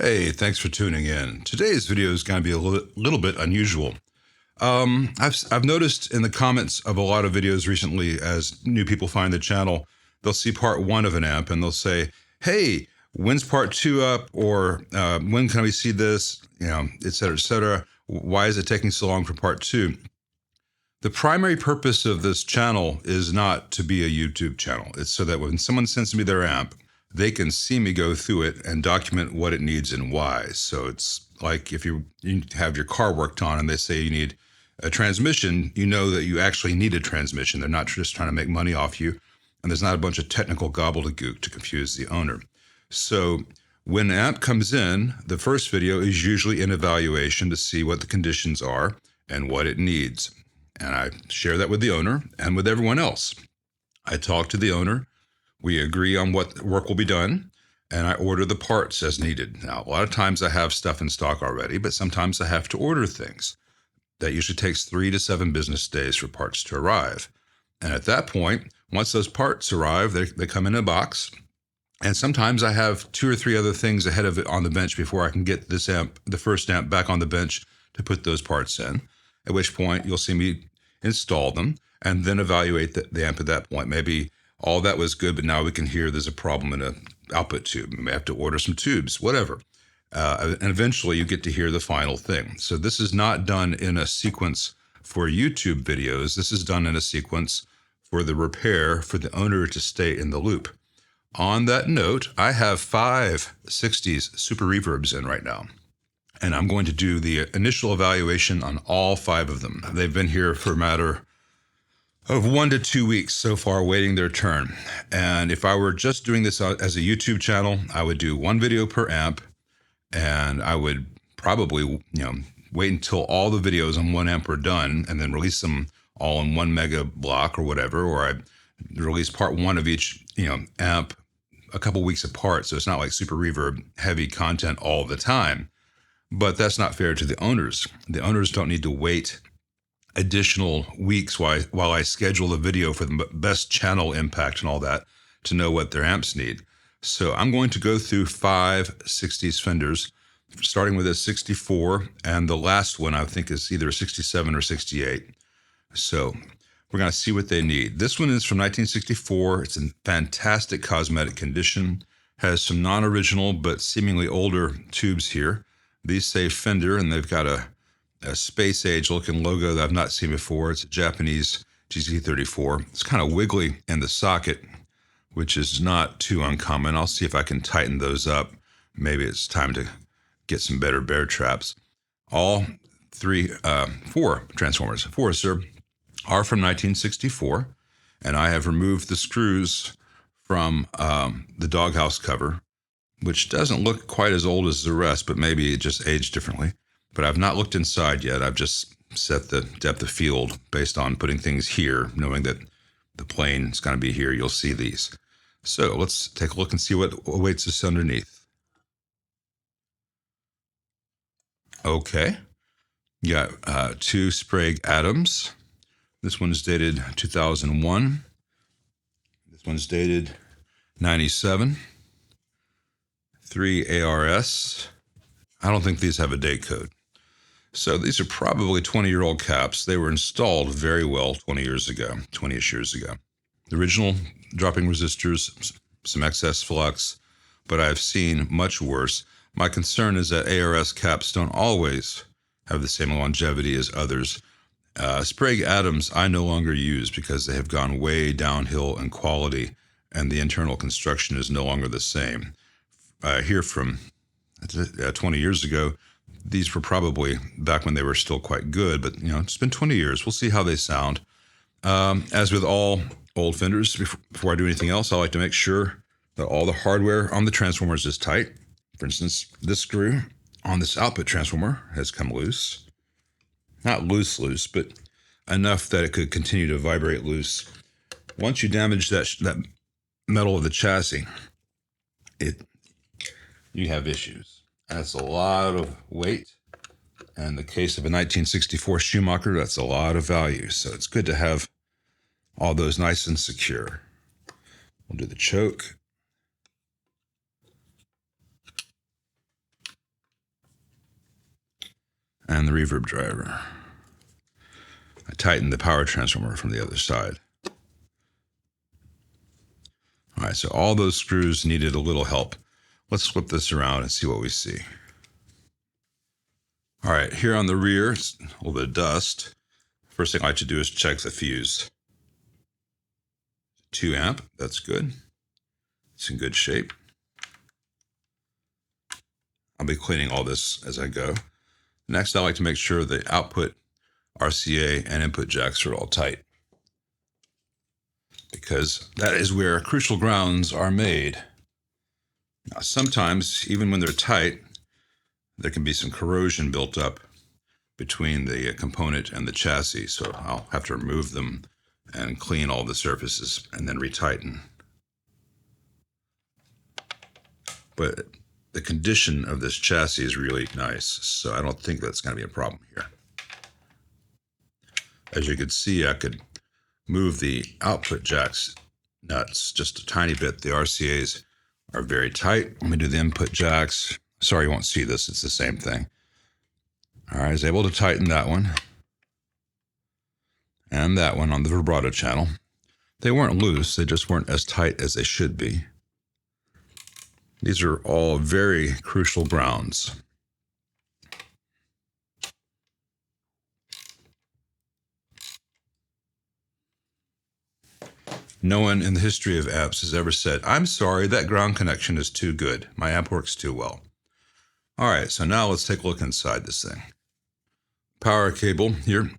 Hey, thanks for tuning in. Today's video is going to be a little bit unusual. I've noticed in the comments of a lot of videos recently, as new people find the channel, they'll see part one of an amp and they'll say, "Hey, when's part two up?" Or "When can we see this?" Et cetera, et cetera. Why is it taking so long for part two? The primary purpose of this channel is not to be a YouTube channel. It's so that when someone sends me their amp, they can see me go through it and document what it needs and why. So it's like if you have your car worked on and they say you need a transmission, you know that you actually need a transmission. They're not just trying to make money off you. And there's not a bunch of technical gobbledygook to confuse the owner. So when an amp comes in, the first video is usually an evaluation to see what the conditions are and what it needs. And I share that with the owner and with everyone else. I talk to the owner, we agree on what work will be done, and I order the parts as needed. Now, a lot of times I have stuff in stock already, but sometimes I have to order things. That usually takes 3 to 7 business days for parts to arrive. And at that point, once those parts arrive, they come in a box. And sometimes I have 2 or 3 other things ahead of it on the bench before I can get this amp, the first amp, back on the bench to put those parts in. At which point you'll see me install them and then evaluate the amp at that point. Maybe all that was good, but now we can hear there's a problem in an output tube. We may have to order some tubes, whatever. And eventually you get to hear the final thing. So this is not done in a sequence for YouTube videos. This is done in a sequence for the repair, for the owner to stay in the loop. On that note, I have 5 60s Super Reverbs in right now. And I'm going to do the initial evaluation on all 5 of them. They've been here for a matter of 1 to 2 weeks so far, waiting their turn. And if I were just doing this as a YouTube channel, I would do 1 video per amp, and I would probably, wait until all the videos on 1 amp are done and then release them all in 1 mega block or whatever, or I release part 1 of each, amp a couple weeks apart. So it's not like Super Reverb heavy content all the time. But that's not fair to the owners. The owners don't need to wait additional weeks while I schedule the video for the best channel impact and all that to know what their amps need. So I'm going to go through 5 60s Fenders, starting with a 64, and the last one I think is either a 67 or 68. So we're going to see what they need. This one is from 1964. It's in fantastic cosmetic condition, has some non-original but seemingly older tubes here. These say Fender, and they've got a space age looking logo that I've not seen before. It's a Japanese GZ34. It's kind of wiggly in the socket, which is not too uncommon. I'll see if I can tighten those up. Maybe it's time to get some better bear traps. All 4 transformers, 4 sir, are from 1964, and I have removed the screws from the doghouse cover, which doesn't look quite as old as the rest, but maybe it just aged differently. But I've not looked inside yet. I've just set the depth of field based on putting things here, knowing that the plane is going to be here. You'll see these. So let's take a look and see what awaits us underneath. Okay. You got 2 Sprague Adams. This one's dated 2001. This one's dated 97. 3 ARS. I don't think these have a date code. So these are probably 20-year-old caps. They were installed very well 20-ish years ago. The original dropping resistors, some excess flux, but I've seen much worse. My concern is that ARS caps don't always have the same longevity as others. Sprague Adams I no longer use because they have gone way downhill in quality and the internal construction is no longer the same. Here from 20 years ago, these were probably back when they were still quite good, but it's been 20 years. We'll see how they sound. As with all old Fenders, before I do anything else, I like to make sure that all the hardware on the transformers is tight. For instance, this screw on this output transformer has come loose. Not loose, but enough that it could continue to vibrate loose. Once you damage that metal of the chassis, you have issues. That's a lot of weight. And in the case of a 1964 Schumacher, that's a lot of value. So it's good to have all those nice and secure. We'll do the choke. and the reverb driver. I tightened the power transformer from the other side. All right, so all those screws needed a little help. Let's flip this around and see what we see. All right, here on the rear, a little bit of dust. First thing I like to do is check the fuse. 2 amp, that's good. It's in good shape. I'll be cleaning all this as I go. Next, I like to make sure the output RCA and input jacks are all tight, because that is where crucial grounds are made. Now, sometimes, even when they're tight, there can be some corrosion built up between the component and the chassis, so I'll have to remove them and clean all the surfaces and then retighten. But the condition of this chassis is really nice, so I don't think that's going to be a problem here. As you can see, I could move the output jacks nuts just a tiny bit. The RCAs are very tight. Let me do the input jacks. Sorry you won't see this, it's the same thing. All right, I was able to tighten that one and that one on the vibrato channel. They weren't loose, they just weren't as tight as they should be. These are all very crucial grounds. No one in the history of amps has ever said, "I'm sorry, that ground connection is too good. My amp works too well." All right, so now let's take a look inside this thing. Power cable here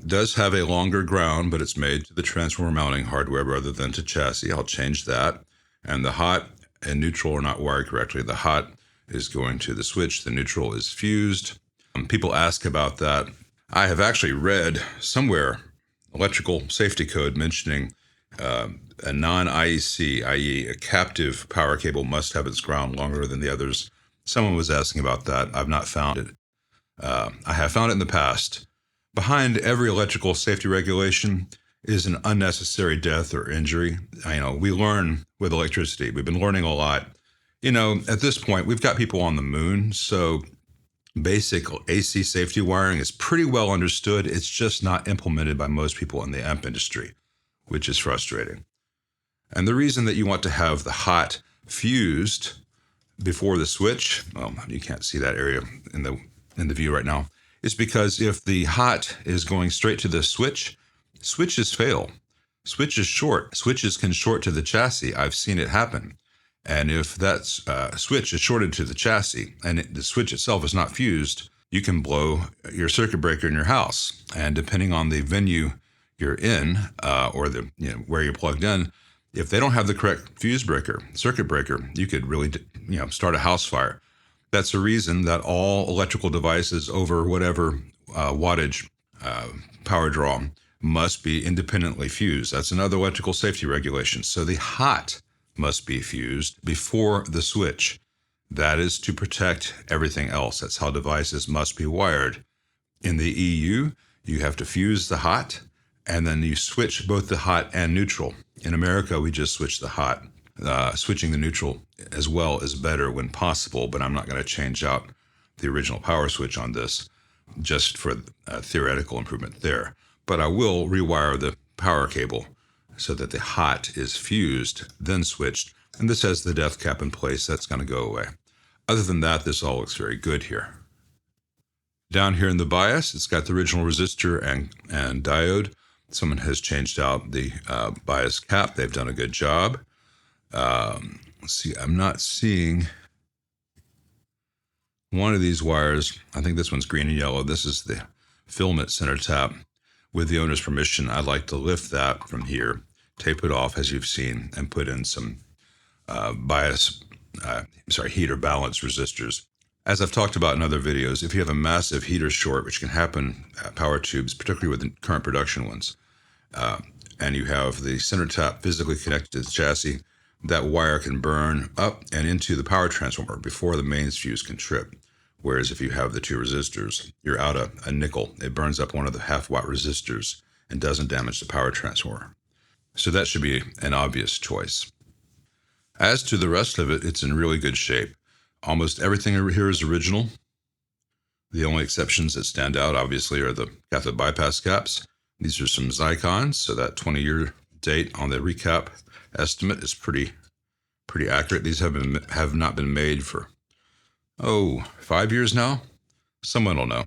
does have a longer ground, but it's made to the transformer mounting hardware rather than to chassis. I'll change that. And the hot and neutral are not wired correctly. The hot is going to the switch. The neutral is fused. People ask about that. I have actually read somewhere electrical safety code mentioning a non-IEC, i.e. a captive power cable, must have its ground longer than the others. Someone was asking about that. I've not found it. I have found it in the past. Behind every electrical safety regulation is an unnecessary death or injury. We learn with electricity. We've been learning a lot. At this point, we've got people on the moon, so basic AC safety wiring is pretty well understood. It's just not implemented by most people in the amp industry, which is frustrating. And the reason that you want to have the hot fused before the switch, well, you can't see that area in the view right now, is because if the hot is going straight to the switch, switches fail. Switches short. Switches can short to the chassis. I've seen it happen. And if that switch is shorted to the chassis and the switch itself is not fused, you can blow your circuit breaker in your house. And depending on the venue you're in or where you're plugged in, if they don't have the correct circuit breaker, you could really start a house fire. That's the reason that all electrical devices over whatever wattage power draw must be independently fused. That's another electrical safety regulation. So the hot must be fused before the switch. That is to protect everything else. That's how devices must be wired. In the EU, you have to fuse the hot, and then you switch both the hot and neutral. In America, we just switch the hot. Switching the neutral as well is better when possible, but I'm not going to change out the original power switch on this just for theoretical improvement there. But I will rewire the power cable so that the hot is fused, then switched, and this has the depth cap in place. That's going to go away. Other than that, this all looks very good here. Down here in the bias, it's got the original resistor and diode. Someone has changed out the bias cap. They've done a good job. Let's see, I'm not seeing one of these wires. I think this one's green and yellow. This is the filament center tap. With the owner's permission, I'd like to lift that from here, tape it off as you've seen, and put in some heater balance resistors. As I've talked about in other videos, if you have a massive heater short, which can happen at power tubes, particularly with the current production ones, and you have the center tap physically connected to the chassis, that wire can burn up and into the power transformer before the mains fuse can trip. Whereas if you have the two resistors, you're out a nickel. It burns up one of the half-watt resistors and doesn't damage the power transformer. So that should be an obvious choice. As to the rest of it, it's in really good shape. Almost everything over here is original. The only exceptions that stand out, obviously, are the cathode bypass caps. These are some Zycons, so that 20-year date on the recap estimate is pretty accurate. These have not been made for 5 years now. Someone will know.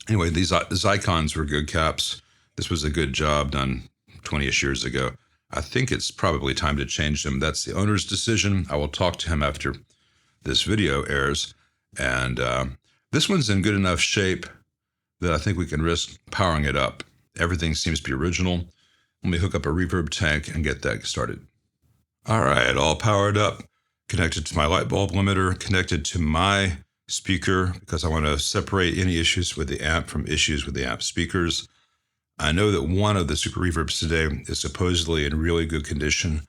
Anyway, these Zycons were good caps. This was a good job done 20-ish years ago. I think it's probably time to change them. That's the owner's decision. I will talk to him after this video airs. And this one's in good enough shape that I think we can risk powering it up. Everything seems to be original. Let me hook up a reverb tank and get that started. All right, all powered up. Connected to my light bulb limiter, connected to my speaker because I want to separate any issues with the amp from issues with the amp speakers. I know that one of the Super Reverbs today is supposedly in really good condition.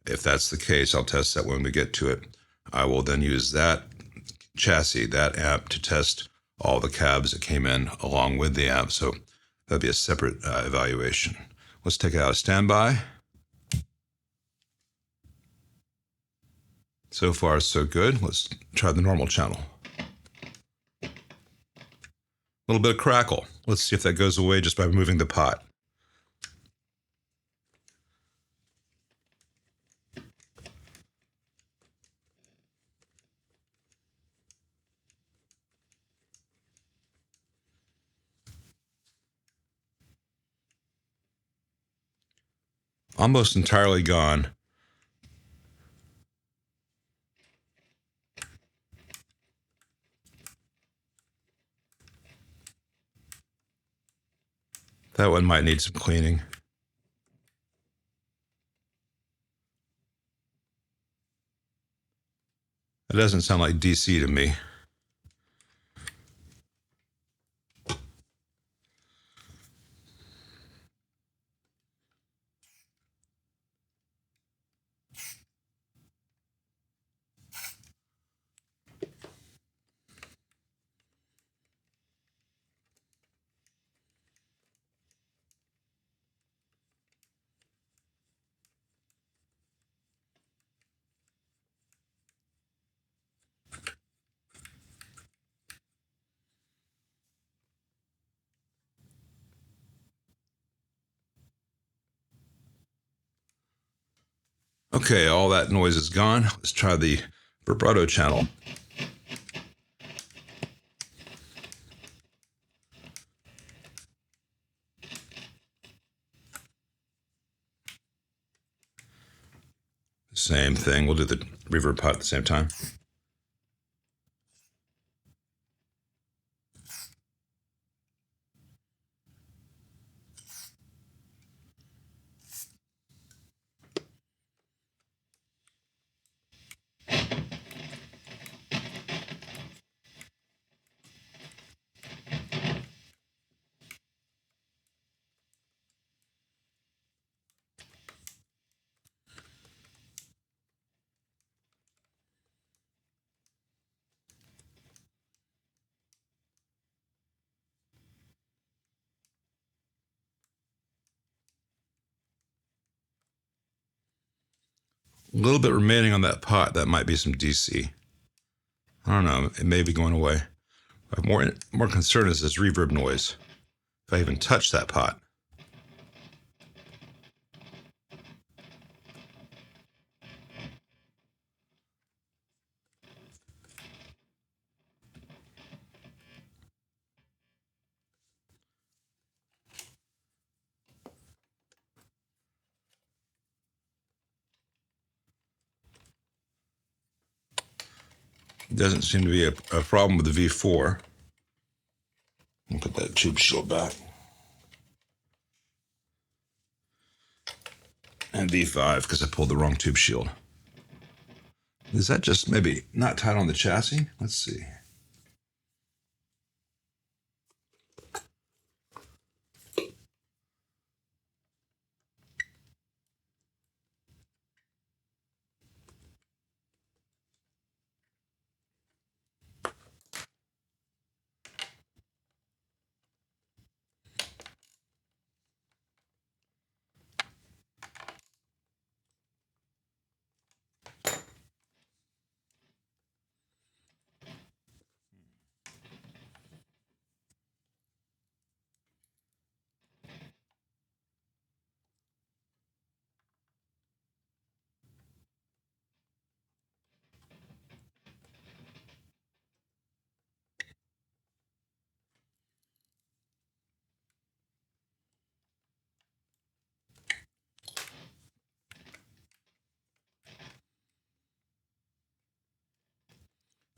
If that's the case, I'll test that when we get to it. I will then use that chassis, that amp, to test all the cabs that came in along with the amp. So that'll be a separate evaluation. Let's take it out of standby. So far, so good. Let's try the normal channel. A little bit of crackle. Let's see if that goes away just by moving the pot. Almost entirely gone. That one might need some cleaning. It doesn't sound like DC to me. Okay, all that noise is gone. Let's try the vibrato channel. Same thing. We'll do the reverb pot at the same time. A little bit remaining on that pot. That might be some DC. I don't know. It may be going away. But more concern is this reverb noise. If I even touch that pot. Doesn't seem to be a problem with the V4. I'll put that tube shield back. And V5 because I pulled the wrong tube shield. Is that just maybe not tight on the chassis? Let's see.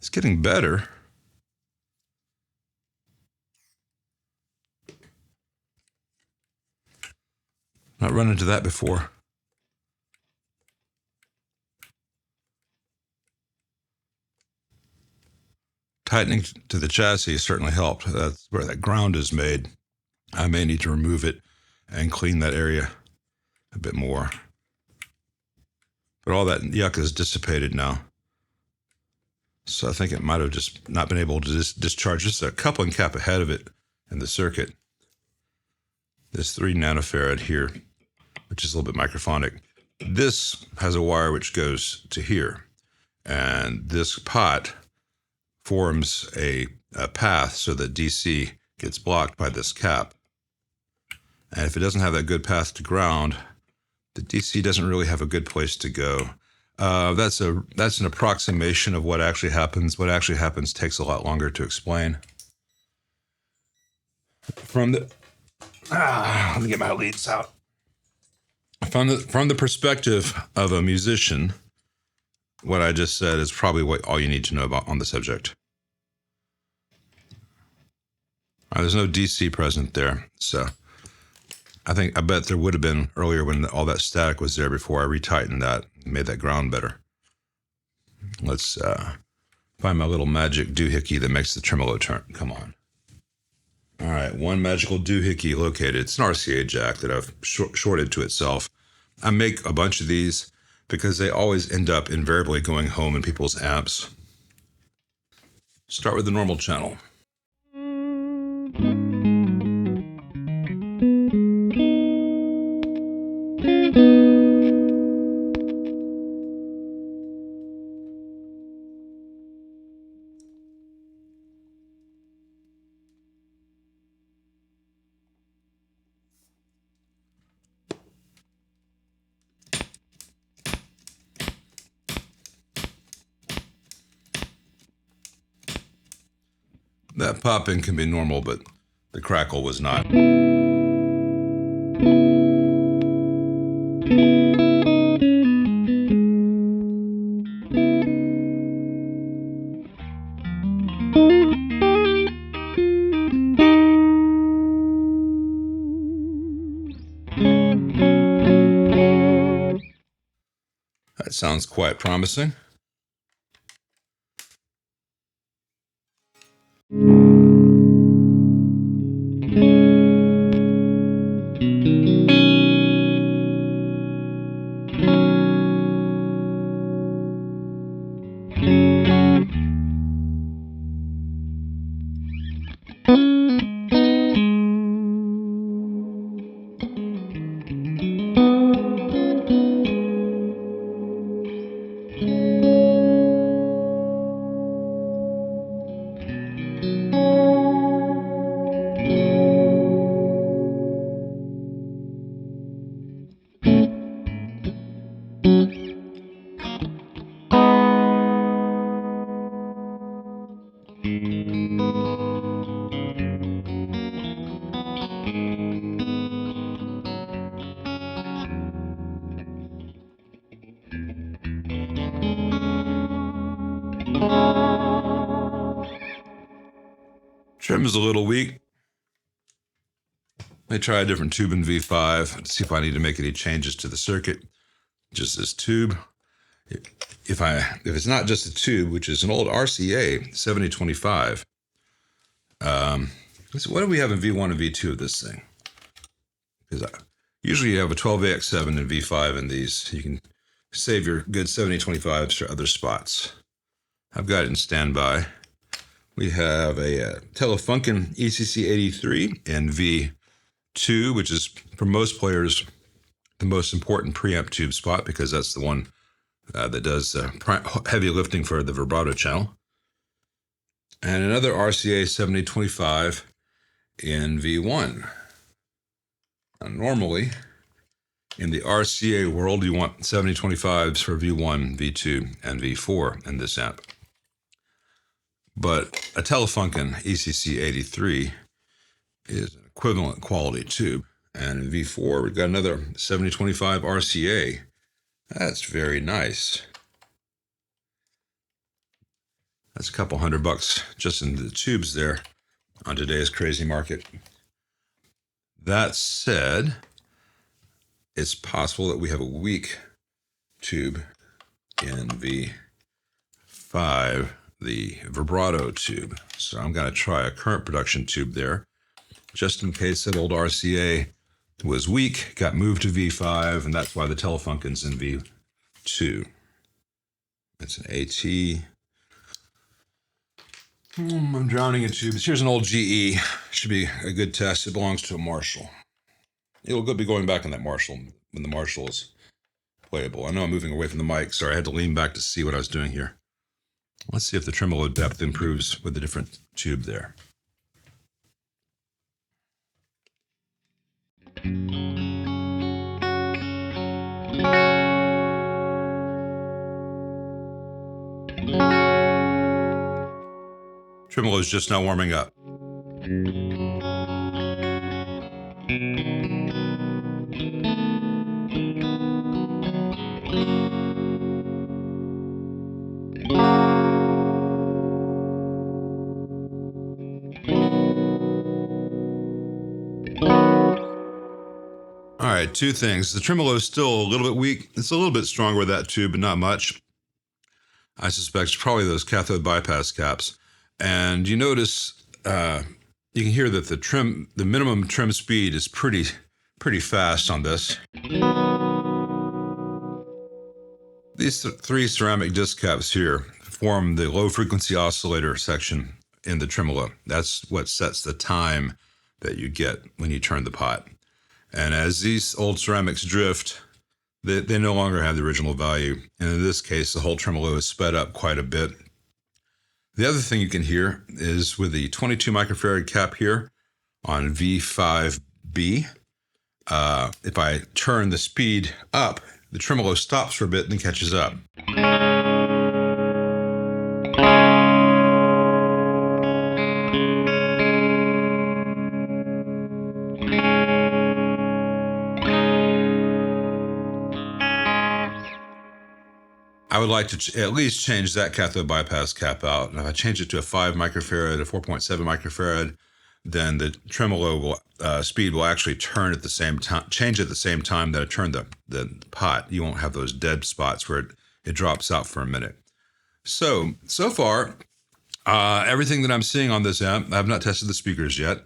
It's getting better. Not run into that before. Tightening to the chassis certainly helped. That's where that ground is made. I may need to remove it and clean that area a bit more. But all that yuck is dissipated now. So I think it might have just not been able to discharge just a coupling cap ahead of it in the circuit. This 3 nanofarad here, which is a little bit microphonic. This has a wire which goes to here. And this pot forms a path so that DC gets blocked by this cap. And if it doesn't have that good path to ground, the DC doesn't really have a good place to go. That's an approximation of what actually happens. What actually happens takes a lot longer to explain. Let me get my leads out. From the perspective of a musician, what I just said is probably all you need to know about on the subject. There's no DC present there, so I bet there would have been earlier when all that static was there before I retightened that, made that ground better. Let's find my little magic doohickey that makes the tremolo turn. Come on. All right, one magical doohickey located. It's an RCA jack that I've shorted to itself. I make a bunch of these because they always end up invariably going home in people's amps. Start with the normal channel. That popping can be normal, but the crackle was not. That sounds quite promising. Trim is a little weak. Let me try a different tube in V5 to see if I need to make any changes to the circuit. Just this tube. If it's not just a tube, which is an old RCA 7025. What do we have in V1 and V2 of this thing? Because usually you have a 12AX7 and V5 in these. You can save your good 7025s for other spots. I've got it in standby. We have a Telefunken ECC83 in V2, which is, for most players, the most important preamp tube spot because that's the one that does heavy lifting for the vibrato channel. And another RCA 7025 in V1. Now, normally, in the RCA world, you want 7025s for V1, V2, and V4 in this amp. But a Telefunken ECC83 is an equivalent quality tube. And in V4, we've got another 7025 RCA. That's very nice. That's a couple $100 just in the tubes there on today's crazy market. That said, it's possible that we have a weak tube in V5, the vibrato tube. So I'm going to try a current production tube there, just in case that old RCA was weak, got moved to V5, and that's why the Telefunken's in V2. It's an AT. I'm drowning in tubes. Here's an old GE. Should be a good test. It belongs to a Marshall. It'll be going back on that Marshall when the Marshall is playable. I know I'm moving away from the mic. Sorry, I had to lean back to see what I was doing here. Let's see if the tremolo depth improves with a different tube there. Tremolo is just now warming up. All right, two things. The tremolo is still a little bit weak. It's a little bit stronger with that tube, but not much. I suspect it's probably those cathode bypass caps. And you notice, you can hear that the minimum trim speed is pretty fast on this. These three ceramic disc caps here form the low frequency oscillator section in the tremolo. That's what sets the time that you get when you turn the pot. And as these old ceramics drift, they no longer have the original value. And in this case, the whole tremolo is sped up quite a bit. The other thing you can hear is with the 22 microfarad cap here on V5B, if I turn the speed up, the tremolo stops for a bit and then catches up. I would like to at least change that cathode bypass cap out. And if I change it to a 5 microfarad, a 4.7 microfarad, then the tremolo speed will actually turn at the same time, change at the same time that I turn the pot. You won't have those dead spots where it drops out for a minute. So far, everything that I'm seeing on this amp, I have not tested the speakers yet.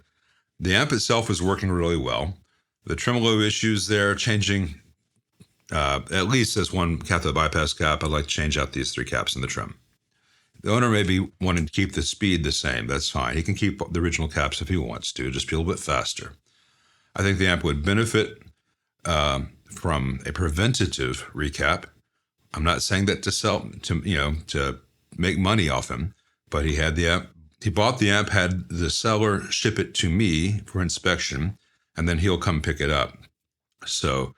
The amp itself is working really well. The tremolo issues there, changing at least as one cathode bypass cap. I'd like to change out these three caps in the trim. The owner may be wanting to keep the speed the same. That's fine. He can keep the original caps if he wants to, just be a little bit faster. I think the amp would benefit from a preventative recap. I'm not saying that to make money off him, but he had the amp. He bought the amp, had the seller ship it to me for inspection, and then he'll come pick it up. So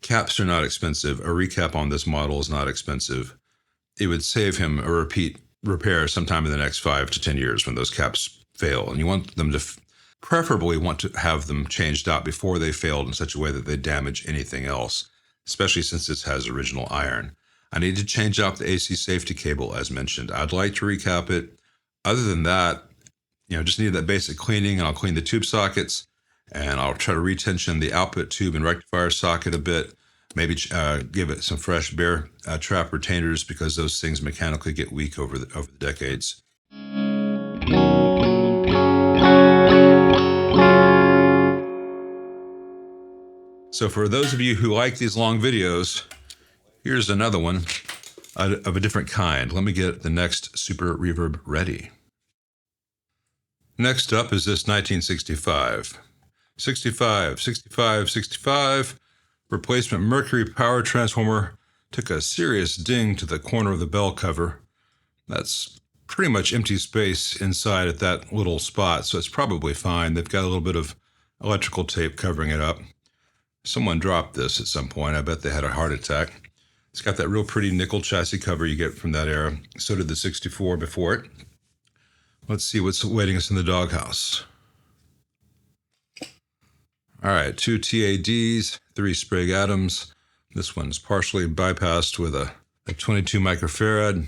caps are not expensive. A recap on this model is not expensive. It would save him a repeat repair sometime in the next 5 to 10 years when those caps fail. And you want them to preferably want to have them changed out before they failed in such a way that they damage anything else, especially since this has original iron. I need to change out the AC safety cable as mentioned. I'd like to recap it. Other than that, just need that basic cleaning, and I'll clean the tube sockets, and I'll try to retension the output tube and rectifier socket a bit. Maybe give it some fresh bear trap retainers, because those things mechanically get weak over the decades. So for those of you who like these long videos, here's another one of a different kind. Let me get the next Super Reverb ready. Next up is this 1965. 65. Replacement mercury power transformer. Took a serious ding to the corner of the bell cover. That's pretty much empty space inside at that little spot, so it's probably fine. They've got a little bit of electrical tape covering it up. Someone dropped this at some point. I bet they had a heart attack. It's got that real pretty nickel chassis cover you get from that era. So did the 64 before it. Let's see what's awaiting us in the doghouse. All right, 2 TADs, 3 Sprague Atoms. This one's partially bypassed with a 22 microfarad.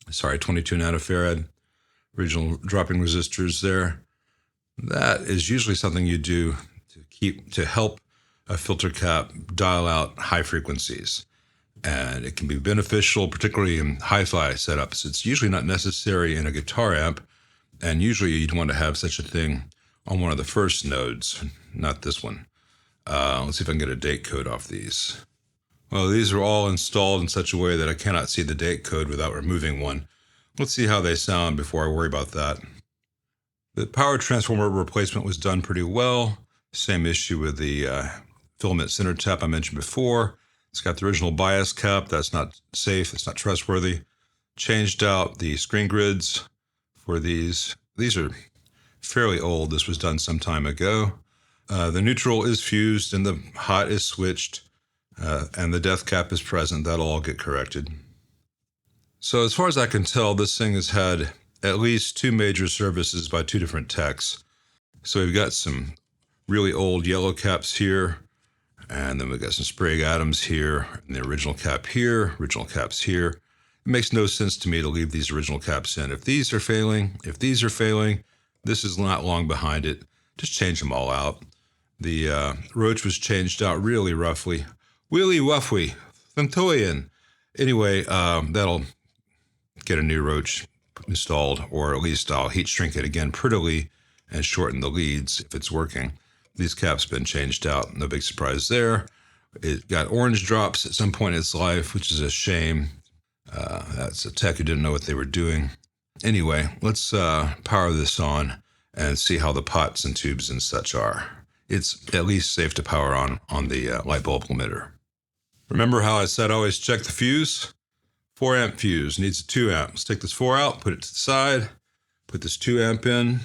Sorry, 22 nanofarad. Original dropping resistors there. That is usually something you do to help a filter cap dial out high frequencies. And it can be beneficial, particularly in hi-fi setups. It's usually not necessary in a guitar amp, and usually you'd want to have such a thing on one of the first nodes, not this one. Let's see if I can get a date code off these. Well, these are all installed in such a way that I cannot see the date code without removing one. Let's see how they sound before I worry about that. The power transformer replacement was done pretty well. Same issue with the filament center tap I mentioned before. It's got the original bias cap. That's not safe. It's not trustworthy. Changed out the screen grids for these. These are fairly old. This was done some time ago. The neutral is fused and the hot is switched, and the depth cap is present. That'll all get corrected. So as far as I can tell, this thing has had at least 2 major services by 2 different techs. So we've got some really old yellow caps here, and then we've got some spray atoms here, and the original cap here, original caps here. It makes no sense to me to leave these original caps in. If these are failing, this is not long behind it. Just change them all out. The roach was changed out really roughly. Willy wuffy, Thuntoyan. Anyway, that'll get a new roach installed, or at least I'll heat shrink it again prettily and shorten the leads if it's working. These caps been changed out, no big surprise there. It got orange drops at some point in its life, which is a shame. That's a tech who didn't know what they were doing. Anyway, let's power this on and see how the pots and tubes and such are. It's at least safe to power on the light bulb emitter. Remember how I said always check the fuse? 4 amp fuse, needs a 2 amp. Let's take this 4 out, put it to the side, put this 2 amp in.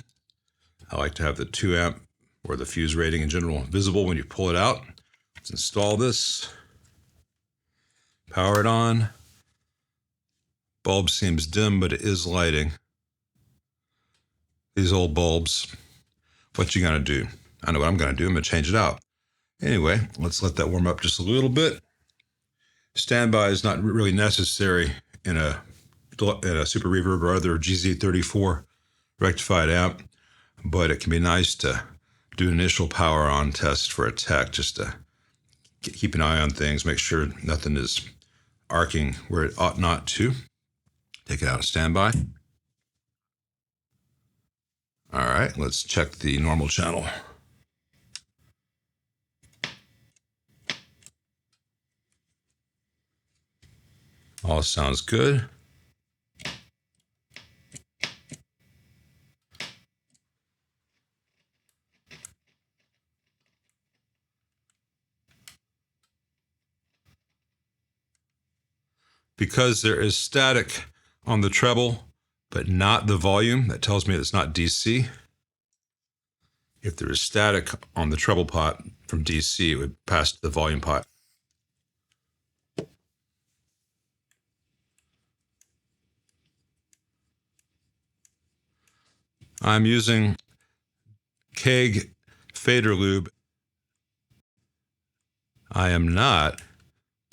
I like to have the 2 amp or the fuse rating in general visible when you pull it out. Let's install this, power it on. Bulb seems dim, but it is lighting. These old bulbs, what you gonna do? I know what I'm gonna do, I'm gonna change it out. Anyway, let's let that warm up just a little bit. Standby is not really necessary in a Super Reverb or other GZ34 rectified amp, but it can be nice to do an initial power on test for a tech, just to keep an eye on things, make sure nothing is arcing where it ought not to. Take it out of standby. All right, let's check the normal channel. All sounds good. Because there is static on the treble, but not the volume, that tells me it's not DC. If there is static on the treble pot from DC, it would pass to the volume pot. I'm using Keg fader lube. I am not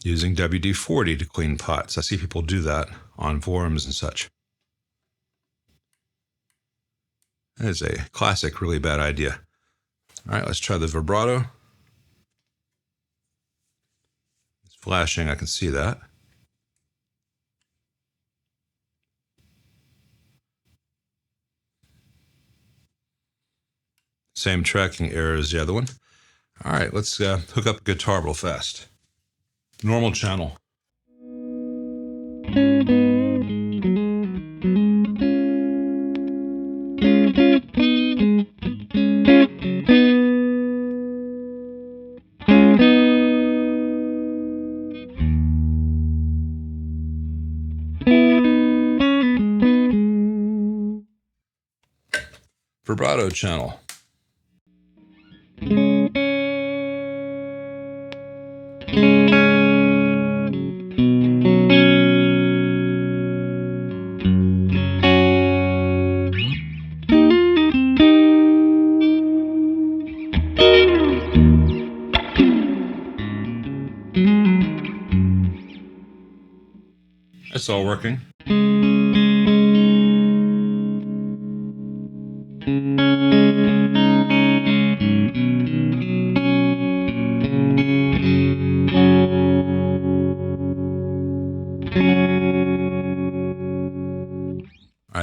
using WD-40 to clean pots. I see people do that on forums and such. That is a classic, really bad idea. All right, let's try the vibrato. It's flashing, I can see that. Same tracking error as the other one. All right, let's hook up a guitar real fast. Normal channel. Vibrato channel. It's all working.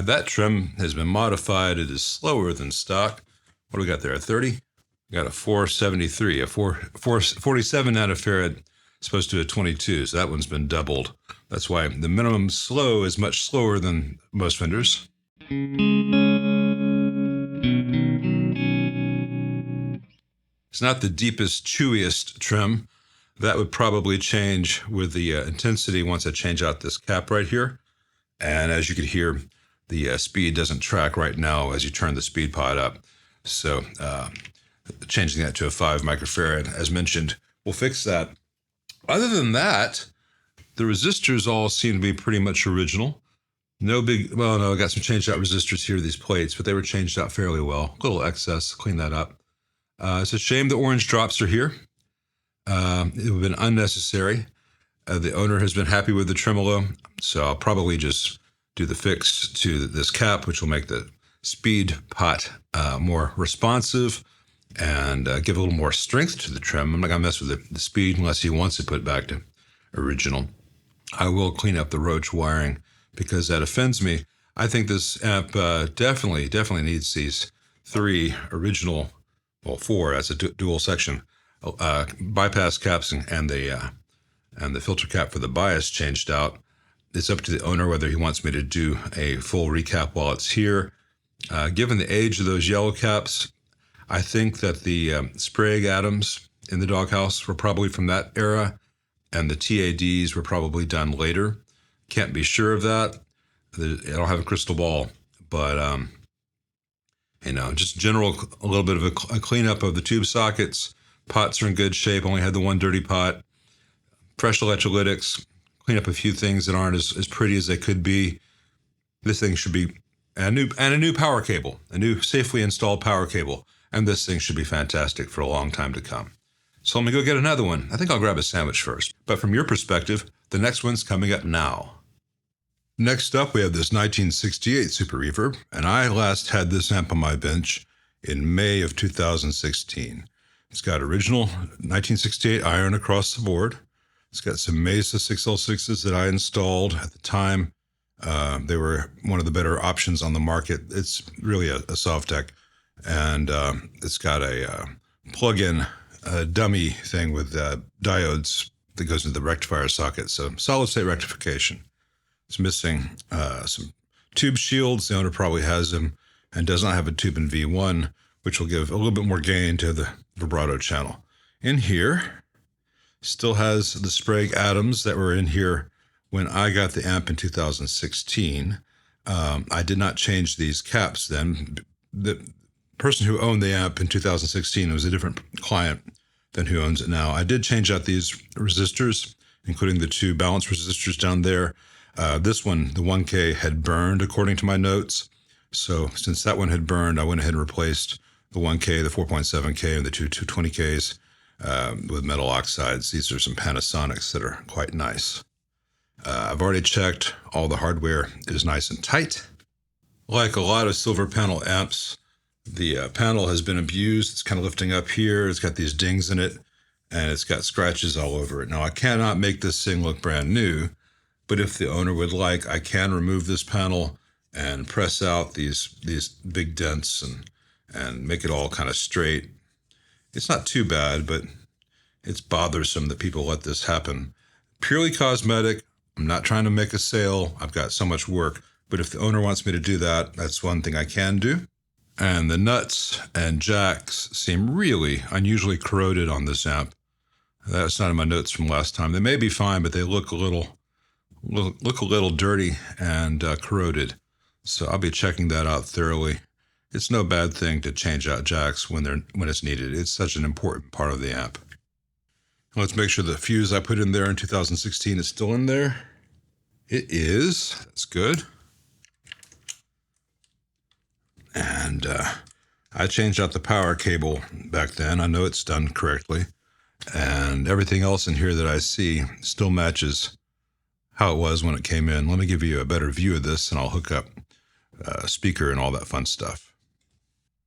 That trim has been modified. It is slower than stock. What do we got there? A 30? We got a 473, a 47 nanofarad, supposed to a 22. So that one's been doubled. That's why the minimum slow is much slower than most vendors. It's not the deepest, chewiest trim. That would probably change with the intensity once I change out this cap right here. And as you can hear, the speed doesn't track right now as you turn the speed pod up. So changing that to a 5 microfarad, as mentioned, will fix that. Other than that, the resistors all seem to be pretty much original. No big, well, no, I got some changed out resistors here, these plates, but they were changed out fairly well. A little excess, clean that up. It's a shame the orange drops are here. It would have been unnecessary. The owner has been happy with the tremolo, so I'll probably just do the fix to this cap, which will make the speed pot more responsive and give a little more strength to the trim. I'm not going to mess with the speed unless he wants to put it back to original. I will clean up the roach wiring because that offends me. I think this amp definitely needs these 3 original, well, 4, that's a dual section, bypass caps and the filter cap for the bias changed out. It's up to the owner whether he wants me to do a full recap while it's here. Given the age of those yellow caps, I think that the Sprague atoms in the doghouse were probably from that era, and the TADs were probably done later. Can't be sure of that. I don't have a crystal ball, but just general, a little bit of a cleanup of the tube sockets. Pots are in good shape. Only had the one dirty pot. Fresh electrolytics. Clean up a few things that aren't as pretty as they could be. This thing should be a new power cable, a new safely installed power cable, and this thing should be fantastic for a long time to come. So let me go get another one. I think I'll grab a sandwich first. But from your perspective, the next one's coming up now. Next up, we have this 1968 Super Reverb, and I last had this amp on my bench in May of 2016. It's got original 1968 iron across the board. It's got some Mesa 6L6s that I installed at the time. They were one of the better options on the market. It's really a soft tech, and it's got a plug-in dummy thing with diodes that goes into the rectifier socket, so solid state rectification. It's missing some tube shields. The owner probably has them and does not have a tube in V1, which will give a little bit more gain to the vibrato channel. In here, still has the Sprague atoms that were in here when I got the amp in 2016. I did not change these caps then. The person who owned the amp in 2016 was a different client than who owns it now. I did change out these resistors, including the 2 balance resistors down there. This one, the 1K, had burned according to my notes. So since that one had burned, I went ahead and replaced the 1K, the 4.7K, and the 220Ks with metal oxides. These are some Panasonics that are quite nice. I've already checked. All the hardware is nice and tight. Like a lot of silver panel amps, the panel has been abused. It's kind of lifting up here. It's got these dings in it, and it's got scratches all over it. Now, I cannot make this thing look brand new, but if the owner would like, I can remove this panel and press out these big dents and make it all kind of straight. It's not too bad, but it's bothersome that people let this happen. Purely cosmetic. I'm not trying to make a sale. I've got so much work. But if the owner wants me to do that, that's one thing I can do. And the nuts and jacks seem really unusually corroded on this amp. That's not in my notes from last time. They may be fine, but they look a little dirty and corroded. So I'll be checking that out thoroughly. It's no bad thing to change out jacks when it's needed. It's such an important part of the amp. Let's make sure the fuse I put in there in 2016 is still in there. It is. That's good. And I changed out the power cable back then. I know it's done correctly. And everything else in here that I see still matches how it was when it came in. Let me give you a better view of this, and I'll hook up a speaker and all that fun stuff.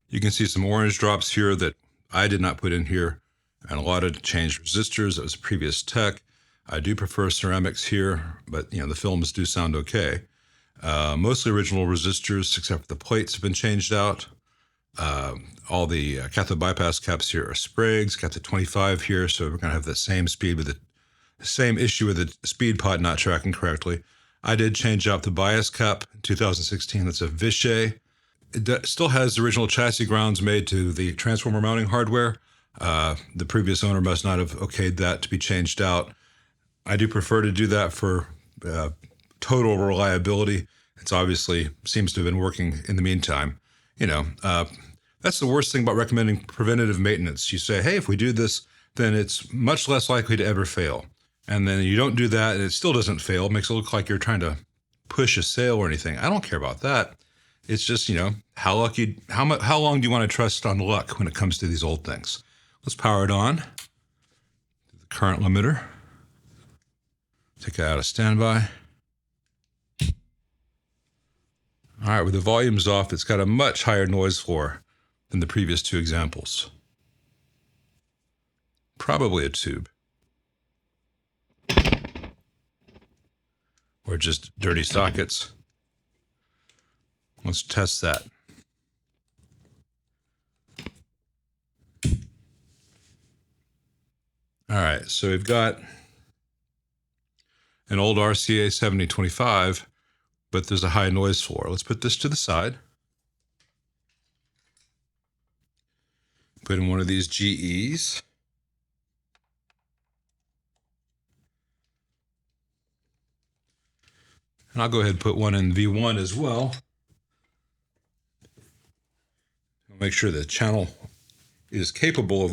You can see some orange drops here that I did not put in here, and a lot of changed resistors. That was a previous tech. I do prefer ceramics here, but the films do sound okay. Mostly original resistors, except for the plates have been changed out. All the cathode bypass caps here are Sprague's. Got the 25 here, so we're going to have the same speed with the same issue with the speed pot not tracking correctly. I did change out the bias cap in 2016. That's a Vishay. It still has the original chassis grounds made to the transformer mounting hardware. The previous owner must not have okayed that to be changed out. I do prefer to do that for total reliability. It's obviously seems to have been working in the meantime. That's the worst thing about recommending preventative maintenance. You say, hey, if we do this, then it's much less likely to ever fail. And then you don't do that and it still doesn't fail. It makes it look like you're trying to push a sale or anything. I don't care about that. It's just, how long do you want to trust on luck when it comes to these old things? Let's power it on. The current limiter. Take it out of standby. All right, with the volumes off, it's got a much higher noise floor than the previous two examples. Probably a tube. Or just dirty sockets. Let's test that. All right, so we've got an old RCA 7025, but there's a high noise floor. Let's put this to the side. Put in one of these GEs. And I'll go ahead and put one in V1 as well. Make sure the channel is capable of,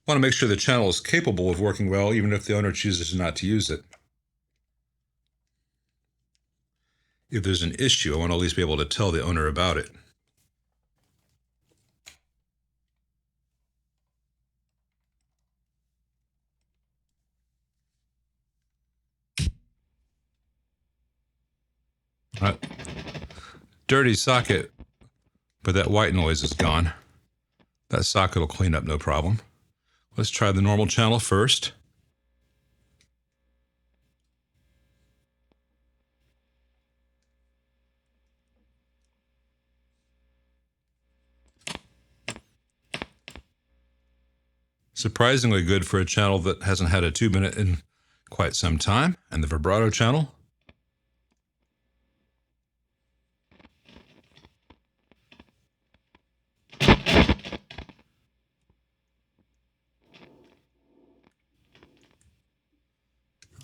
want to make sure the channel is capable of working well, even if the owner chooses not to use it. If there's an issue, I want to at least be able to tell the owner about it. All right. Dirty socket, but that white noise is gone. That socket will clean up no problem. Let's try the normal channel first. Surprisingly good for a channel that hasn't had a tube in it in quite some time. And the vibrato channel.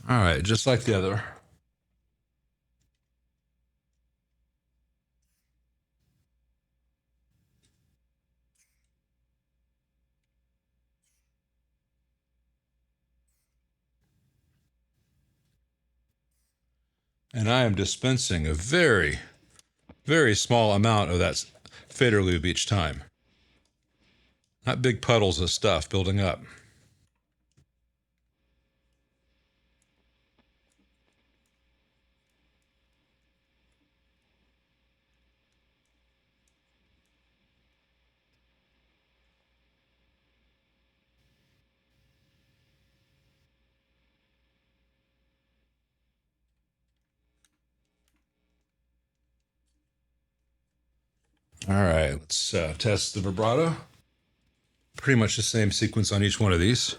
All right, just like the other. And I am dispensing a very, very small amount of that fader lube each time. Not big puddles of stuff building up. All right, let's test the vibrato. Pretty much the same sequence on each one of these.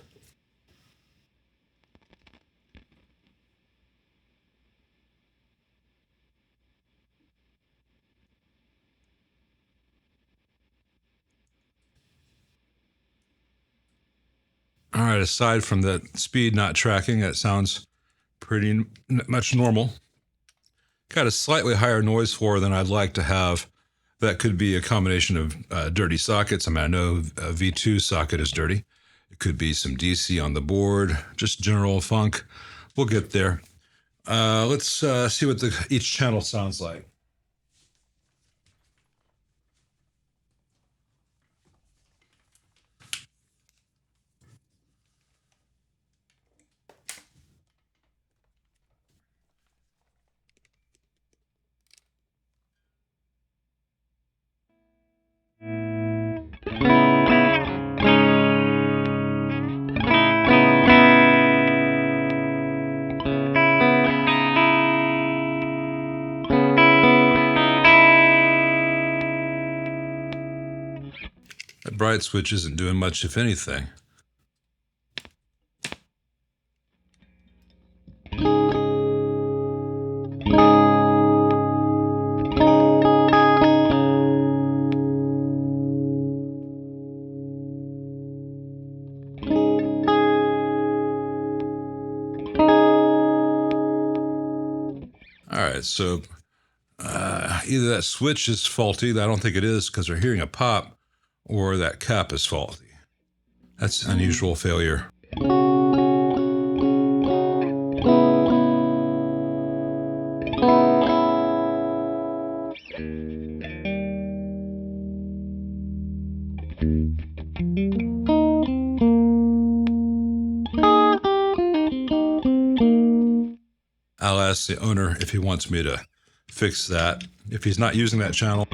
All right, aside from the speed not tracking, it sounds pretty much normal. Got a slightly higher noise floor than I'd like to have. That could be a combination of dirty sockets. I mean, I know a V2 socket is dirty. It could be some DC on the board, just general funk. We'll get there. Let's see what each channel sounds like. That bright switch isn't doing much, if anything. All right, so either that switch is faulty, I don't think it is because we're hearing a pop, or that cap is faulty. That's an unusual failure. I'll ask the owner if he wants me to fix that, if he's not using that channel.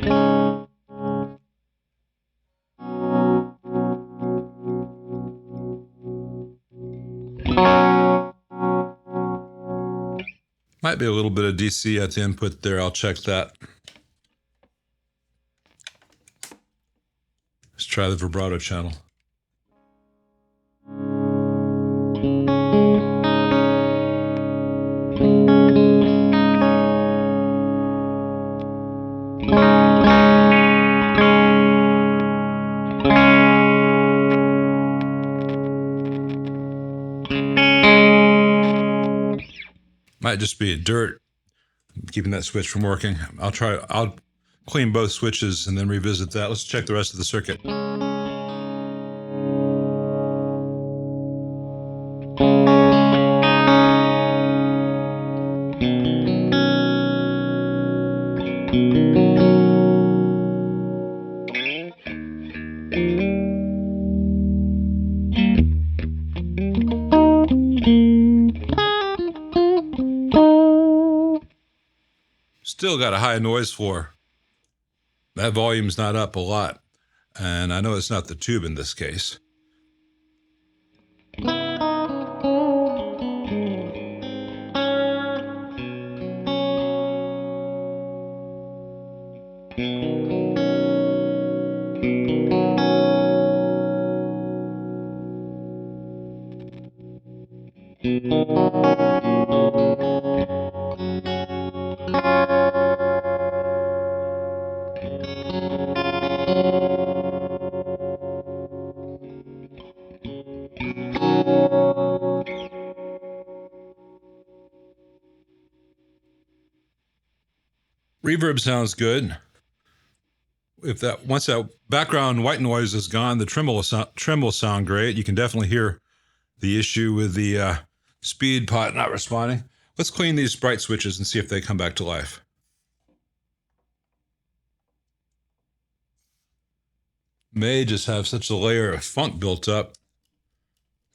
Might be a little bit of DC at the input there. I'll check that. Let's try the vibrato channel. Might just be dirt keeping that switch from working. I'll clean both switches and then revisit that. Let's check the rest of the circuit. Still got a high noise floor. That volume's not up a lot. And I know it's not the tube in this case. Reverb sounds good. Once that background white noise is gone, the trim will sound great. You can definitely hear the issue with the speed pot not responding. Let's clean these bright switches and see if they come back to life. May just have such a layer of funk built up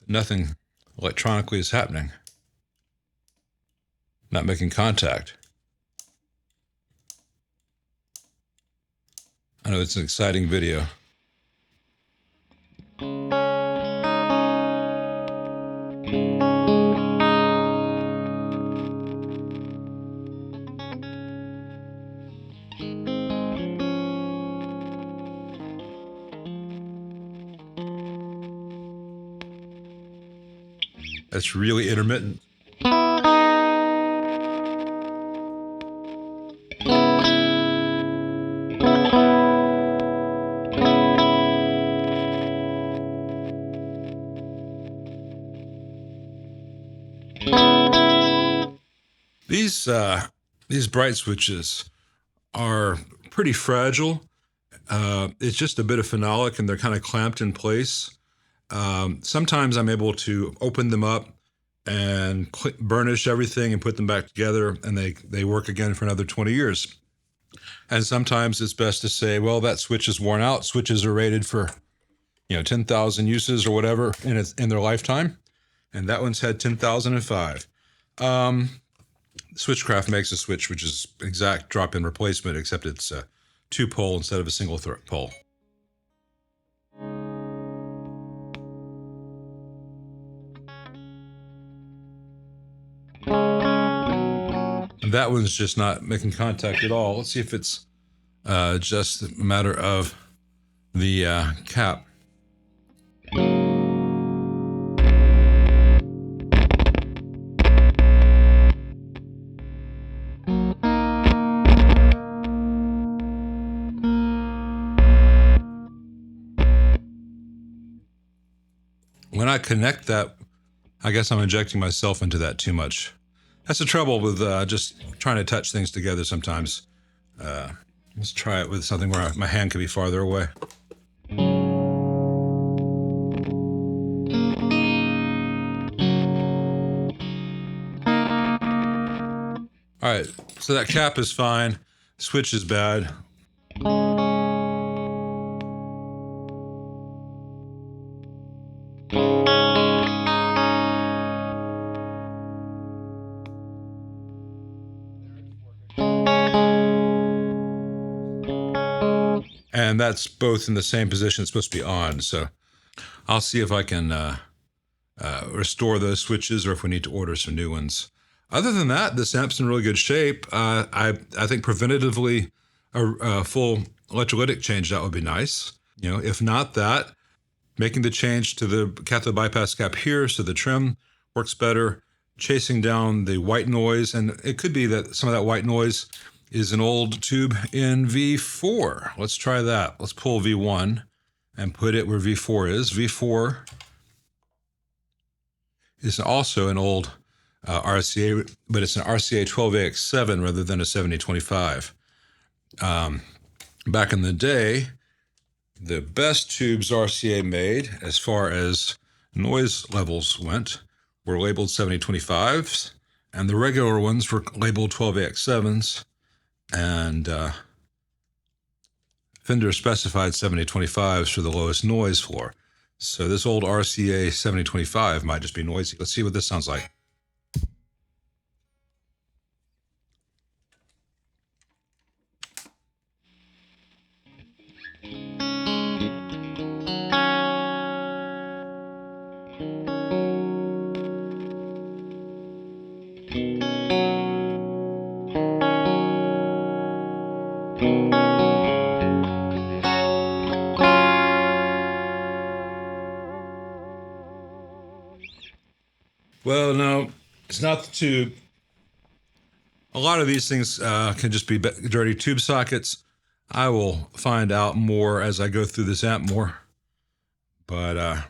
that nothing electronically is happening. Not making contact. I know it's an exciting video. That's really intermittent. These bright switches are pretty fragile. It's just a bit of phenolic and they're kind of clamped in place. Sometimes I'm able to open them up and burnish everything and put them back together, and they work again for another 20 years. And sometimes it's best to say, well, that switch is worn out. Switches are rated for, 10,000 uses or whatever in their lifetime. And that one's had 10,005. Switchcraft makes a switch which is exact drop-in replacement, except it's a 2-pole instead of a single pole. And that one's just not making contact at all. Let's see if it's just a matter of the cap. When I connect that, I guess I'm injecting myself into that too much. That's the trouble with just trying to touch things together sometimes. Let's try it with something where my hand could be farther away. All right, so that cap is fine. Switch is bad. And that's both in the same position it's supposed to be on. So I'll see if I can restore those switches or if we need to order some new ones. Other than that, this amp's in really good shape. I think preventatively a full electrolytic change, that would be nice. You know, if not that, making the change to the cathode bypass cap here so the trim works better, chasing down the white noise. And it could be that some of that white noise is an old tube in V4. Let's try that. Let's pull V1 and put it where V4 is. V4 is also an old RCA, but it's an RCA 12AX7 rather than a 7025. Back in the day, the best tubes RCA made, as far as noise levels went, were labeled 7025s, and the regular ones were labeled 12AX7s, and Fender specified 7025s for the lowest noise floor. So this old RCA 7025 might just be noisy. Let's see what this sounds like. Well, no, it's not the tube. A lot of these things can just be dirty tube sockets. I will find out more as I go through this amp more. But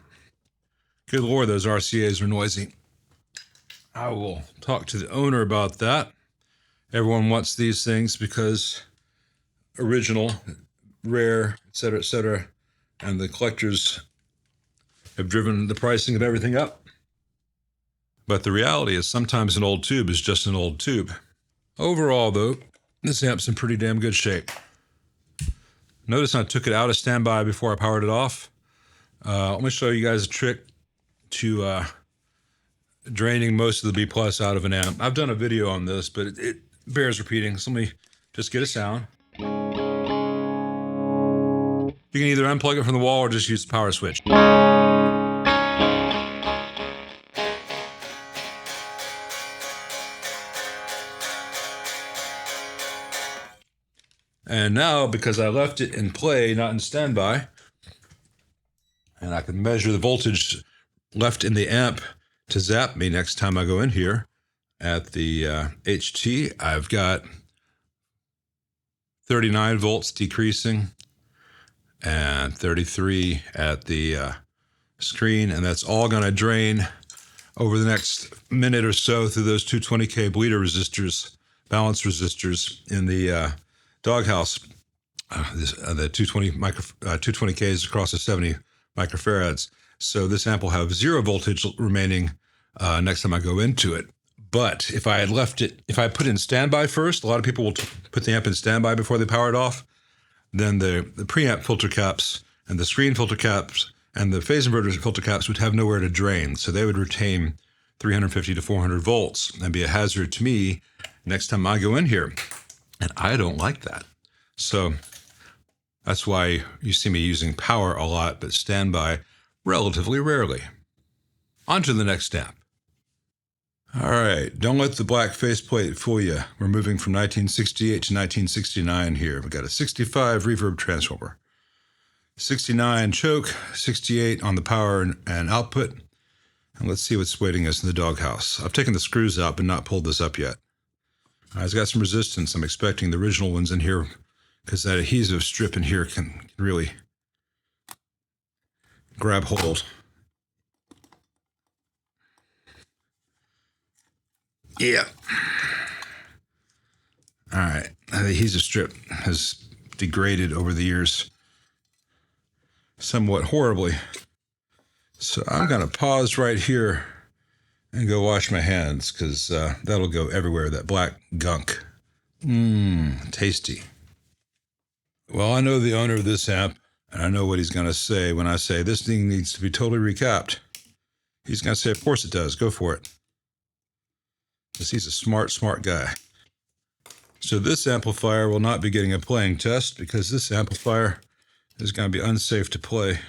good Lord, those RCAs are noisy. I will talk to the owner about that. Everyone wants these things because original, rare, etc., and the collectors have driven the pricing of everything up. But the reality is sometimes an old tube is just an old tube. Overall, though, this amp's in pretty damn good shape. Notice I took it out of standby before I powered it off. Let me show you guys a trick to draining most of the B+ out of an amp. I've done a video on this, but it bears repeating. So let me just get a sound. You can either unplug it from the wall or just use the power switch. And now, because I left it in play, not in standby, and I can measure the voltage left in the amp to zap me next time I go in here at the HT, I've got 39 volts decreasing and 33 at the screen, and that's all going to drain over the next minute or so through those 220K bleeder resistors, balance resistors in the doghouse. The 220Ks across the 70 microfarads. So this amp will have 0 voltage remaining next time I go into it. But if I had left it, if I put it in standby first, a lot of people will put the amp in standby before they power it off, then the preamp filter caps and the screen filter caps and the phase inverter filter caps would have nowhere to drain. So they would retain 350 to 400 volts and be a hazard to me next time I go in here. And I don't like that. So that's why you see me using power a lot, but standby relatively rarely. On to the next amp. All right, don't let the black faceplate fool you. We're moving from 1968 to 1969 here. We've got a 65 reverb transformer. 69 choke, 68 on the power and output. And let's see what's waiting us in the doghouse. I've taken the screws out, but not pulled this up yet. It's got some resistance. I'm expecting the original ones in here because that adhesive strip in here can really grab hold. Yeah. All right. The adhesive strip has degraded over the years somewhat horribly. So I'm going to pause right here and go wash my hands because that'll go everywhere, that black gunk. Tasty. Well, I know the owner of this amp, and I know what he's going to say when I say this thing needs to be totally recapped. He's going to say, of course it does. Go for it. Because he's a smart guy. So this amplifier will not be getting a playing test because this amplifier is going to be unsafe to play.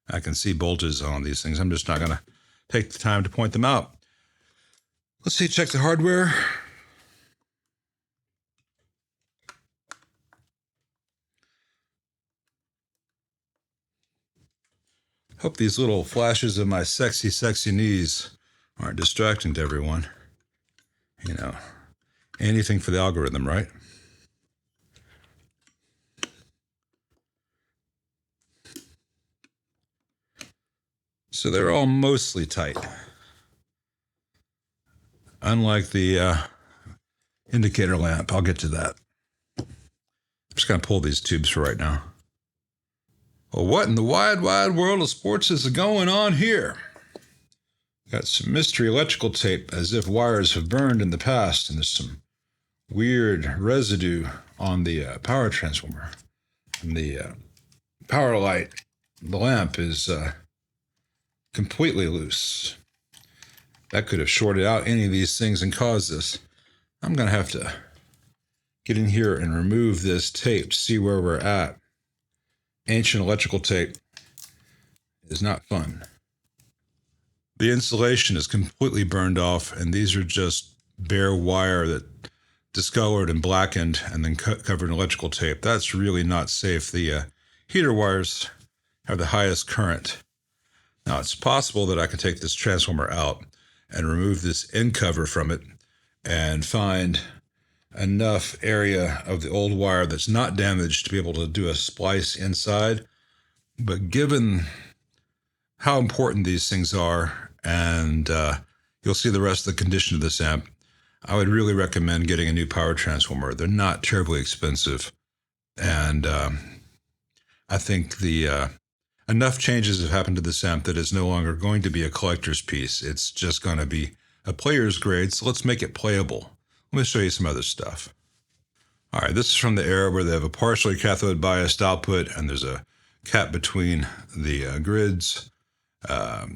I can see bulges on these things. I'm just not going to take the time to point them out. Let's see, check the hardware. Hope these little flashes of my sexy knees aren't distracting to everyone. You know, anything for the algorithm, right? So they're all mostly tight. Unlike the indicator lamp, I'll get to that. I'm just going to pull these tubes for right now. Well, what in the wide world of sports is going on here? Got some mystery electrical tape as if wires have burned in the past, and there's some weird residue on the power transformer. And the power light, the lamp is completely loose. That could have shorted out any of these things and caused this. I'm going to have to get in here and remove this tape to see where we're at. Ancient electrical tape is not fun. The insulation is completely burned off, and these are just bare wire that discolored and blackened and then covered in electrical tape. That's really not safe. The heater wires have the highest current. Now, it's possible that I can take this transformer out and remove this end cover from it and find enough area of the old wire that's not damaged to be able to do a splice inside. But given how important these things are, and you'll see the rest of the condition of this amp, I would really recommend getting a new power transformer. They're not terribly expensive. And I think the enough changes have happened to this amp that it's no longer going to be a collector's piece. It's just going to be a player's grade, so let's make it playable. Let me show you some other stuff. All right, this is from the era where they have a partially cathode biased output and there's a cap between the grids.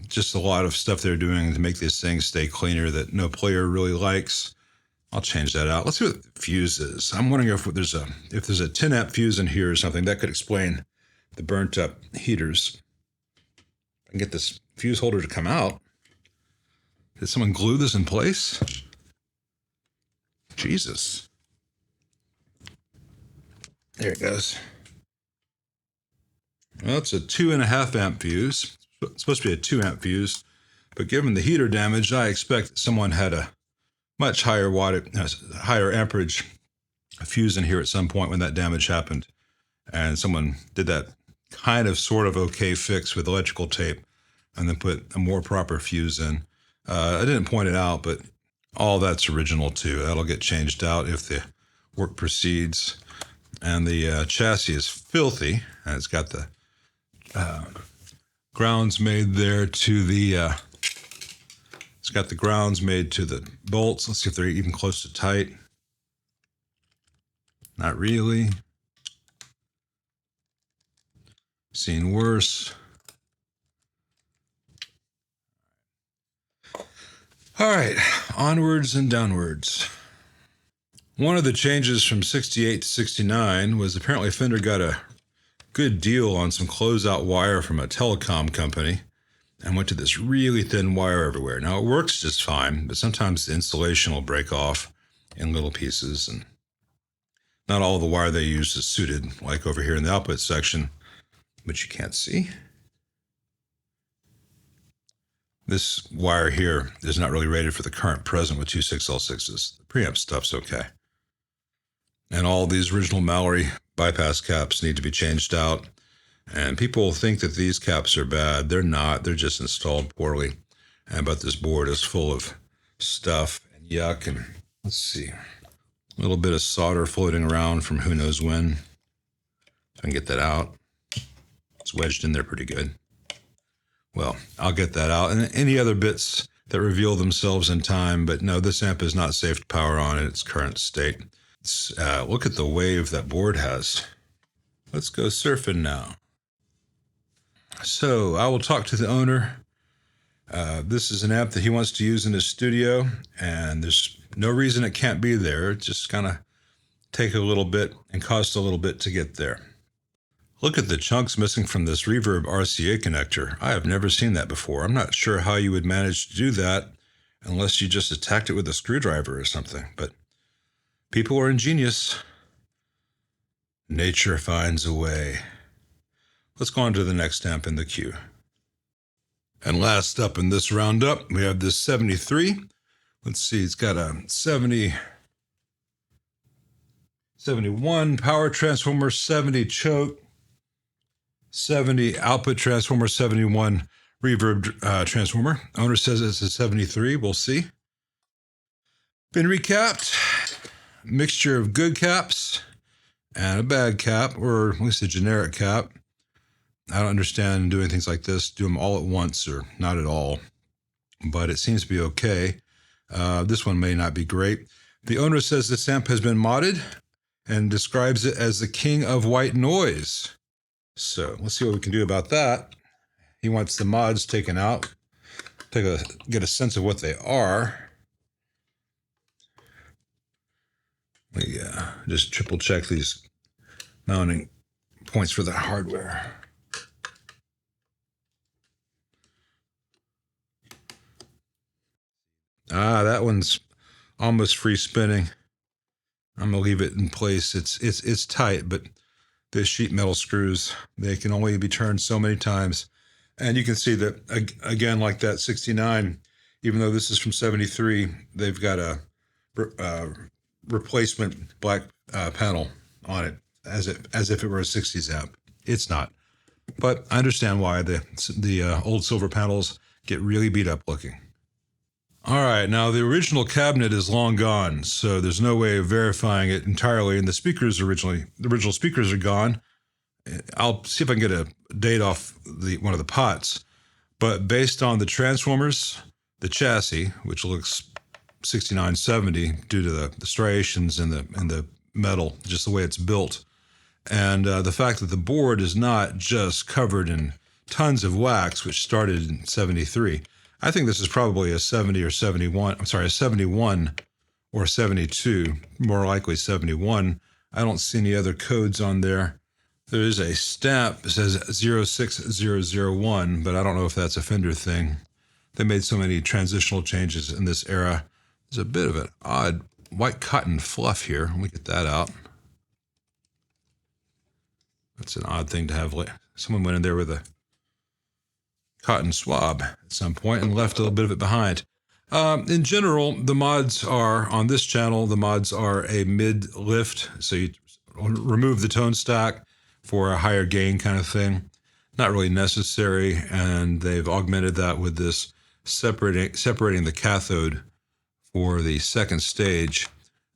Just a lot of stuff they're doing to make these things stay cleaner that no player really likes. I'll change that out. Let's see what the fuse is. I'm wondering if there's a 10 amp fuse in here or something that could explain the burnt up heaters. I can get this fuse holder to come out. Did someone glue this in place? Jesus. There it goes. Well, it's a 2.5 amp fuse. It's supposed to be a 2 amp fuse, but given the heater damage, I expect that someone had a much higher higher amperage fuse in here at some point when that damage happened, and someone did that kind of sort of okay fix with electrical tape and then put a more proper fuse in. I didn't point it out, but all that's original too. That'll get changed out if the work proceeds. And the chassis is filthy, and it's got the grounds made there to the it's got the grounds made to the bolts. Let's see if they're even close to tight. Not really. Seen worse. All right, onwards and downwards. One of the changes from 68 to 69 was apparently Fender got a good deal on some closeout wire from a telecom company and went to this really thin wire everywhere. Now, it works just fine, but sometimes the insulation will break off in little pieces. And Not all the wire they use is suited, like over here in the output section, which you can't see. This wire here is not really rated for the current present with 26L6s. The preamp stuff's okay. And all these original Mallory bypass caps need to be changed out. And people think that these caps are bad. They're not. They're just installed poorly. But this board is full of stuff and yuck. And let's see, a little bit of solder floating around from who knows when. If I can get that out. It's wedged in there pretty good. Well, I'll get that out. And any other bits that reveal themselves in time. But no, this amp is not safe to power on in its current state. Look at the wave that board has. Let's go surfing now. So I will talk to the owner. This is an amp that he wants to use in his studio, and there's no reason it can't be there. It just kind of take a little bit and cost a little bit to get there. Look at the chunks missing from this Reverb RCA connector. I have never seen that before. I'm not sure how you would manage to do that unless you just attacked it with a screwdriver or something, but people are ingenious. Nature finds a way. Let's go on to the next amp in the queue. And last up in this roundup, we have this 73. Let's see, it's got a 71 power transformer, 70 choke, 70 output transformer, 71 reverb transformer. Owner says it's a 73. We'll see. Been recapped. Mixture of good caps and a bad cap, or at least a generic cap. I don't understand doing things like this. Do them all at once or not at all. But it seems to be okay. This one may not be great. The owner says this amp has been modded and describes it as the king of white noise. So let's see what we can do about that. He wants the mods taken out. Get a sense of what they are. Just triple check these mounting points for the hardware. That one's almost free spinning. I'm gonna leave it in place. It's tight, but the sheet metal screws, they can only be turned so many times. And you can see that, again, like that 69, even though this is from 73, they've got a replacement black panel on it, as if it were a 60s amp. It's not. But I understand why the old silver panels get really beat up looking. All right, now the original cabinet is long gone, so there's no way of verifying it entirely. And the original speakers are gone. I'll see if I can get a date off one of the pots. But based on the transformers, the chassis, which looks 6970 due to the striations in the metal, just the way it's built, and the fact that the board is not just covered in tons of wax, which started in 73. I think this is probably a 70 or 71. I'm sorry, a 71 or 72, more likely 71. I don't see any other codes on there. There is a stamp that says 06001, but I don't know if that's a Fender thing. They made so many transitional changes in this era. There's a bit of an odd white cotton fluff here. Let me get that out. That's an odd thing to have. Someone went in there with a cotton swab at some point and left a little bit of it behind. In general, the mods are, on this channel, the mods are a mid lift. So you remove the tone stack for a higher gain kind of thing. Not really necessary. And they've augmented that with this separating the cathode for the second stage.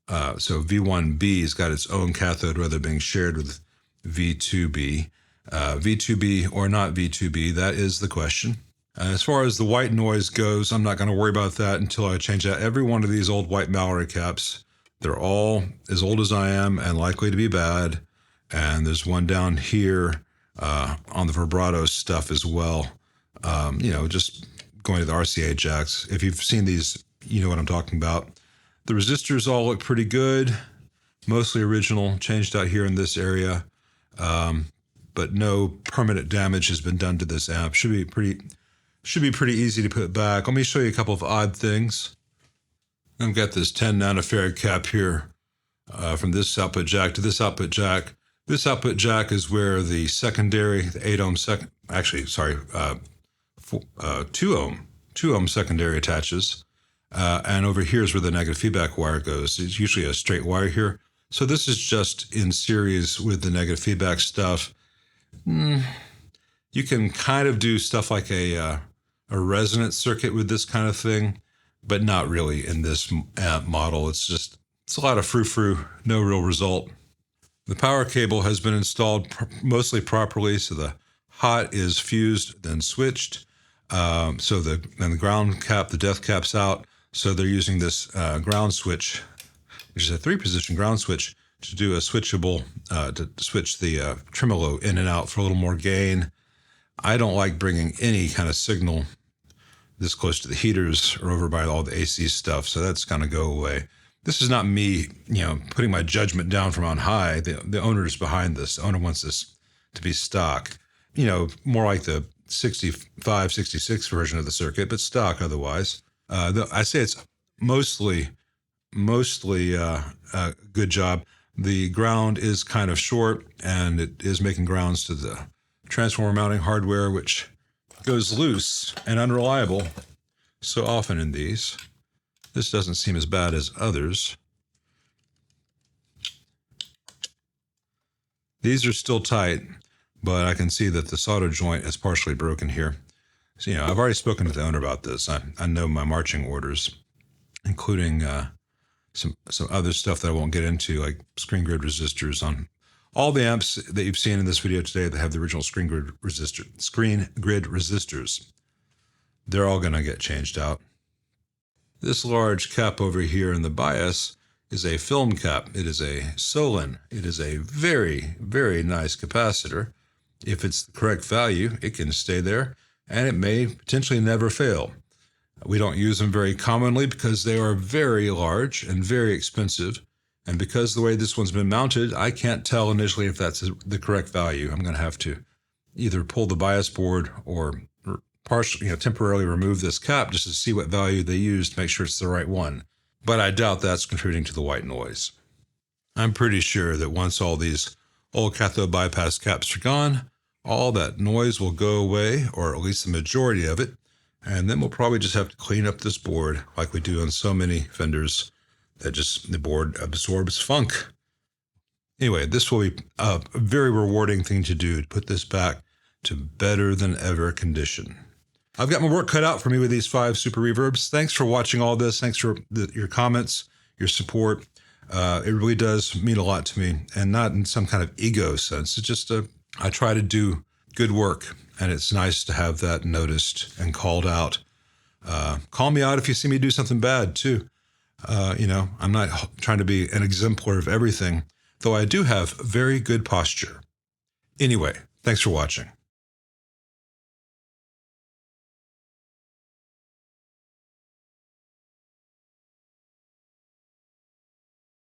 So V1B's got its own cathode rather than being shared with V2B. V2B or not V2B, that is the question. As far as the white noise goes, I'm not going to worry about that until I change out every one of these old white Mallory caps. They're all as old as I am and likely to be bad. And there's one down here on the vibrato stuff as well. Just going to the RCA jacks. If you've seen these, you know what I'm talking about. The resistors all look pretty good, mostly original, changed out here in this area. But no permanent damage has been done to this amp. Should be pretty easy to put back. Let me show you a couple of odd things. I've got this 10 nanofarad cap here from this output jack to this output jack. This output jack is where the secondary, the 8 ohm 2 ohm secondary attaches. And over here is where the negative feedback wire goes. It's usually a straight wire here. So this is just in series with the negative feedback stuff. You can kind of do stuff like a resonance circuit with this kind of thing, but not really in this amp model. It's a lot of frou-frou, no real result. The power cable has been installed mostly properly, so the hot is fused, then switched. Then the ground cap, the death cap's out. So they're using this ground switch, which is a 3-position ground switch, to do a switchable, to switch the tremolo in and out for a little more gain. I don't like bringing any kind of signal this close to the heaters or over by all the AC stuff, so that's going to go away. This is not me, putting my judgment down from on high. The owner is behind this. The owner wants this to be stock, more like the 65, 66 version of the circuit, but stock otherwise. I say it's mostly a good job. The ground is kind of short, and it is making grounds to the transformer mounting hardware, which goes loose and unreliable so often in these. This doesn't seem as bad as others. These are still tight, but I can see that the solder joint is partially broken here. So, I've already spoken to the owner about this. I know my marching orders, including some other stuff that I won't get into, like screen grid resistors on all the amps that you've seen in this video today that have the original screen grid resistors. They're all going to get changed out. This large cap over here in the bias is a film cap. It is a Solin. It is a very, very nice capacitor. If it's the correct value, it can stay there, and it may potentially never fail. We don't use them very commonly because they are very large and very expensive. And because the way this one's been mounted, I can't tell initially if that's the correct value. I'm going to have to either pull the bias board or partially, temporarily remove this cap just to see what value they use to make sure it's the right one. But I doubt that's contributing to the white noise. I'm pretty sure that once all these old cathode bypass caps are gone, all that noise will go away, or at least the majority of it, and then we'll probably just have to clean up this board like we do on so many Fenders that the board absorbs funk. Anyway, this will be a very rewarding thing to do, to put this back to better than ever condition. I've got my work cut out for me with these 5 Super Reverbs. Thanks for watching all this. Thanks for your comments, your support. It really does mean a lot to me, and not in some kind of ego sense. It's just I try to do good work, and it's nice to have that noticed and called out. Call me out if you see me do something bad too. I'm not trying to be an exemplar of everything, though I do have very good posture. Anyway, thanks for watching.